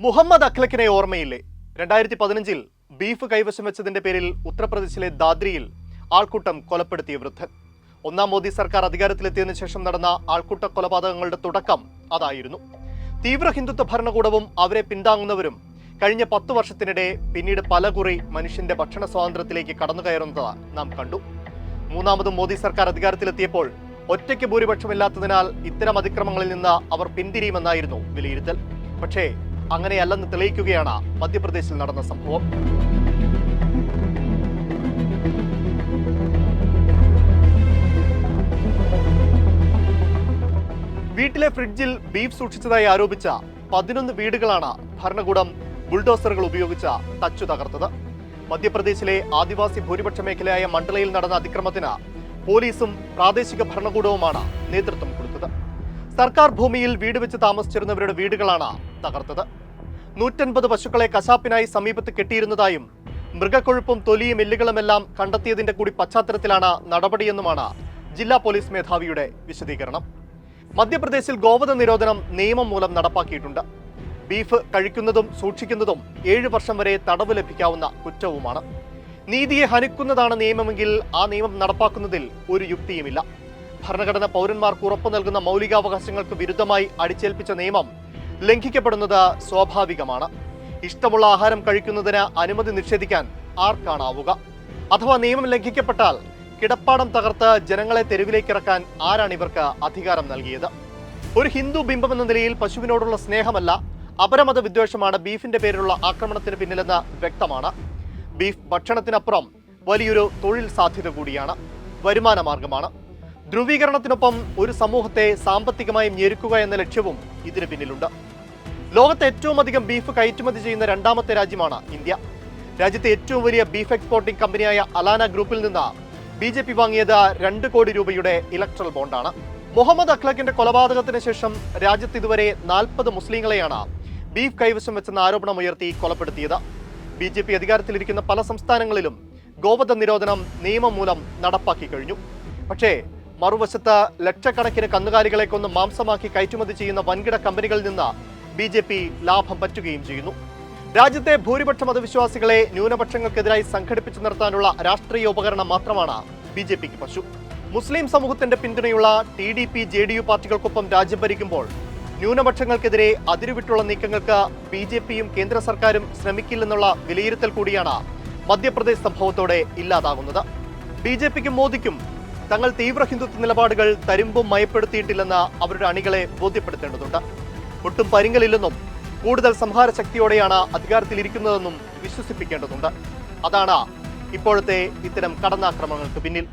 മുഹമ്മദ് അഖ്ലഖിനെ ഓർമ്മയില്ലേ? 2015-ൽ ബീഫ് കൈവശം വെച്ചതിന്റെ പേരിൽ ഉത്തർപ്രദേശിലെ ദാദ്രിയിൽ ആൾക്കൂട്ടം കൊലപ്പെടുത്തിയ വൃദ്ധൻ. ഒന്നാം മോദി സർക്കാർ അധികാരത്തിലെത്തിയതിനു ശേഷം നടന്ന ആൾക്കൂട്ട കൊലപാതകങ്ങളുടെ തുടക്കം അതായിരുന്നു. തീവ്ര ഹിന്ദുത്വ ഭരണകൂടവും അവരെ പിന്താങ്ങുന്നവരും കഴിഞ്ഞ 10 വർഷത്തിനിടെ പിന്നീട് പലകുറി മനുഷ്യന്റെ ഭക്ഷണ സ്വാതന്ത്ര്യത്തിലേക്ക് കടന്നുകയറുന്നത് നാം കണ്ടു. മൂന്നാമതും മോദി സർക്കാർ അധികാരത്തിലെത്തിയപ്പോൾ ഒറ്റയ്ക്ക് ഭൂരിപക്ഷമില്ലാത്തതിനാൽ ഇത്തരം അതിക്രമങ്ങളിൽ നിന്ന് അവർ പിന്തിരിയുമെന്നായിരുന്നു വിലയിരുത്തൽ. പക്ഷേ അങ്ങനെയല്ലെന്ന് തെളിയിക്കുകയാണ് മധ്യപ്രദേശിൽ നടന്ന സംഭവം. വീട്ടിലെ ഫ്രിഡ്ജിൽ ബീഫ് സൂക്ഷിച്ചതായി ആരോപിച്ച 11 വീടുകളാണ് ഭരണകൂടം ബുൾഡോസറുകൾ ഉപയോഗിച്ച് തച്ചു തകർത്തത്. മധ്യപ്രദേശിലെ ആദിവാസി ഭൂരിപക്ഷ മേഖലയായ മണ്ഡലയിൽ നടന്ന അതിക്രമത്തിന് പോലീസും പ്രാദേശിക ഭരണകൂടവുമാണ് നേതൃത്വം കൊടുത്തത്. സർക്കാർ ഭൂമിയിൽ വീട് വെച്ച് താമസിച്ചിരുന്നവരുടെ വീടുകളാണ് തകർത്തത്. 150 പശുക്കളെ കശാപ്പിനായി സമീപത്ത് കെട്ടിയിരുന്നതായും മൃഗക്കൊഴുപ്പും തൊലിയും എല്ലുകളുമെല്ലാം കണ്ടെത്തിയതിന്റെ കൂടി പശ്ചാത്തലത്തിലാണ് നടപടിയെന്നുമാണ് ജില്ലാ പോലീസ് മേധാവിയുടെ വിശദീകരണം. മധ്യപ്രദേശിൽ ഗോവധ നിരോധനം നിയമം മൂലം നടപ്പാക്കിയിട്ടുണ്ട്. ബീഫ് കഴിക്കുന്നതും സൂക്ഷിക്കുന്നതും 7 വർഷം വരെ തടവ് ലഭിക്കാവുന്ന കുറ്റവുമാണ്. നീതിയെ ഹനിക്കുന്നതാണ് നിയമമെങ്കിൽ ആ നിയമം നടപ്പാക്കുന്നതിൽ ഒരു യുക്തിയുമില്ല. ഭരണഘടന പൗരന്മാർക്ക് ഉറപ്പു നൽകുന്ന മൗലികാവകാശങ്ങൾക്ക് വിരുദ്ധമായി അടിച്ചേൽപ്പിച്ച നിയമം ലംഘിക്കപ്പെടുന്നത് സ്വാഭാവികമാണ്. ഇഷ്ടമുള്ള ആഹാരം കഴിക്കുന്നതിന് അനുമതി നിഷേധിക്കാൻ ആർക്കാണാവുക? അഥവാ നിയമം ലംഘിക്കപ്പെട്ടാൽ കിടപ്പാടം തകർത്ത് ജനങ്ങളെ തെരുവിലേക്കിറക്കാൻ ആരാണ് ഇവർക്ക് അധികാരം നൽകിയത്? ഒരു ഹിന്ദു ബിംബം എന്ന നിലയിൽ പശുവിനോടുള്ള സ്നേഹമല്ല, അപരമത വിദ്വേഷമാണ് ബീഫിന്റെ പേരിലുള്ള ആക്രമണത്തിന് പിന്നിലെന്ന് വ്യക്തമാണ്. ബീഫ് ഭക്ഷണത്തിനപ്പുറം വലിയൊരു തൊഴിൽ സാധ്യത കൂടിയാണ്, വരുമാന മാർഗമാണ്. ധ്രുവീകരണത്തിനൊപ്പം ഒരു സമൂഹത്തെ സാമ്പത്തികമായി ഞെരുക്കുക എന്ന ലക്ഷ്യവും ഇതിന് പിന്നിലുണ്ട്. ലോകത്തെ ഏറ്റവും അധികം ബീഫ് കയറ്റുമതി ചെയ്യുന്ന 2ാമത്തെ രാജ്യമാണ് ഇന്ത്യ. രാജ്യത്തെ ഏറ്റവും വലിയ ബീഫ് എക്സ്പോർട്ടിംഗ് കമ്പനിയായ അലാന ഗ്രൂപ്പിൽ നിന്ന് BJP വാങ്ങിയത് 2 കോടി രൂപയുടെ ഇലക്ട്രൽ ബോണ്ടാണ്. മുഹമ്മദ് അഖ്ലഖിന്റെ കൊലപാതകത്തിന് ശേഷം രാജ്യത്ത് ഇതുവരെ 40 മുസ്ലിങ്ങളെയാണ് ബീഫ് കൈവശം വെച്ചെന്ന ആരോപണമുയർത്തി കൊലപ്പെടുത്തിയത്. BJP അധികാരത്തിലിരിക്കുന്ന പല സംസ്ഥാനങ്ങളിലും ഗോവധ നിരോധനം നിയമം മൂലം നടപ്പാക്കി കഴിഞ്ഞു. പക്ഷേ മറുവശത്ത് ലക്ഷക്കണക്കിന് കന്നുകാലികളെ കൊന്ന് മാംസമാക്കി കയറ്റുമതി ചെയ്യുന്ന വൻകിട കമ്പനികളിൽ നിന്ന് BJP ലാഭം പറ്റുകയും ചെയ്യുന്നു. രാജ്യത്തെ ഭൂരിപക്ഷ മതവിശ്വാസികളെ ന്യൂനപക്ഷങ്ങൾക്കെതിരായി സംഘടിപ്പിച്ചു നിർത്താനുള്ള രാഷ്ട്രീയ ഉപകരണം മാത്രമാണ് BJPക്ക് പശു. മുസ്ലിം സമൂഹത്തിന്റെ പിന്തുണയുള്ള TDP JDU പാർട്ടികൾക്കൊപ്പം രാജ്യം ഭരിക്കുമ്പോൾ ന്യൂനപക്ഷങ്ങൾക്കെതിരെ അതിരുവിട്ടുള്ള നീക്കങ്ങൾക്ക് BJPയും കേന്ദ്ര സർക്കാരും ശ്രമിക്കില്ലെന്നുള്ള വിലയിരുത്തൽ കൂടിയാണ് മധ്യപ്രദേശ് സംഭവത്തോടെ ഇല്ലാതാകുന്നത്. BJPക്കും മോദിക്കും തങ്ങൾ തീവ്ര ഹിന്ദുത്വ നിലപാടുകൾ തരുമ്പും മയപ്പെടുത്തിയിട്ടില്ലെന്ന് അവരുടെ അണികളെ ബോധ്യപ്പെടുത്തേണ്ടതുണ്ട്. ഒട്ടും പരിങ്ങലില്ലെന്നും കൂടുതൽ സംഹാര ശക്തിയോടെയാണ് അധികാരത്തിലിരിക്കുന്നതെന്നും വിശ്വസിപ്പിക്കേണ്ടതുണ്ട്. അതാണ് ഇപ്പോഴത്തെ ഇത്തരം കടന്നാക്രമണങ്ങൾക്ക് പിന്നിൽ.